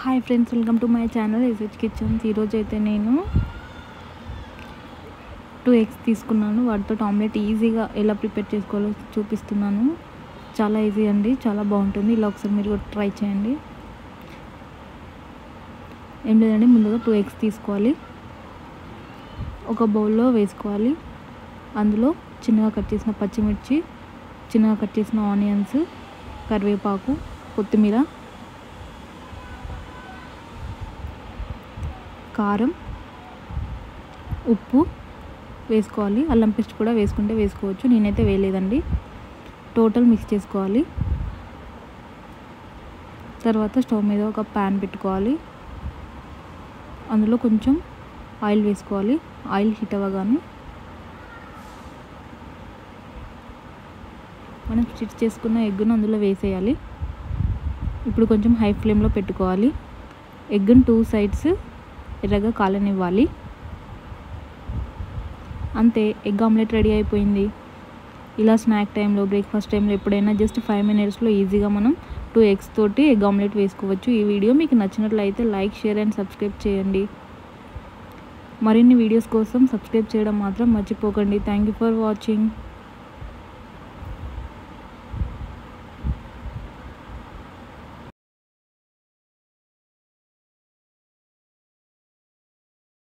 Hi friends, welcome to my channel SH Kitchens. ఈరోజు అయితే నేను 2 eggs తీసుకున్నాను. వాటితో ఆమ్లెట్ ఈజీగా ఎలా ప్రిపేర్ చేసుకోవాలో చూపిస్తున్నాను. చాలా ఈజీ అండి, చాలా బాగుంటుంది. ఇలా ఒకసారి మీరు కూడా ట్రై చేయండి. ఏం లేదండి, ముందుగా 2 eggs తీసుకోవాలి. ఒక బౌల్లో వేసుకోవాలి. అందులో చిన్నగా కట్ చేసిన పచ్చిమిర్చి, చిన్నగా కట్ చేసిన ఆనియన్స్, కరివేపాకు, కొత్తిమీర, కారం, ఉప్పు వేసుకోవాలి. అల్లం పేస్ట్ కూడా వేసుకుంటే వేసుకోవచ్చు, నేనైతే వేయలేదండి. టోటల్ మిక్స్ చేసుకోవాలి. తర్వాత స్టవ్ మీద ఒక ప్యాన్ పెట్టుకోవాలి. అందులో కొంచెం ఆయిల్ వేసుకోవాలి. ఆయిల్ హీట్ అవ్వగానే మనం స్టిచ్ చేసుకున్న ఎగ్గును అందులో వేసేయాలి. ఇప్పుడు కొంచెం హై ఫ్లేమ్లో పెట్టుకోవాలి. ఎగ్గును 2 సైడ్స్ ఎర్రగా కాలనివ్వాలి. అంతే, ఎగ్ ఆమ్లెట్ రెడీ అయిపోయింది. ఇలా స్నాక్ టైంలో, బ్రేక్ఫాస్ట్ టైంలో ఎప్పుడైనా జస్ట్ 5 minutesలో ఈజీగా మనం 2 eggs తోటి ఎగ్ ఆమ్లెట్ వేసుకోవచ్చు. ఈ వీడియో మీకు నచ్చినట్లయితే లైక్, షేర్ అండ్ సబ్స్క్రైబ్ చేయండి. మరిన్ని వీడియోస్ కోసం సబ్స్క్రైబ్ చేయడం మాత్రం మర్చిపోకండి. Thank you for watching.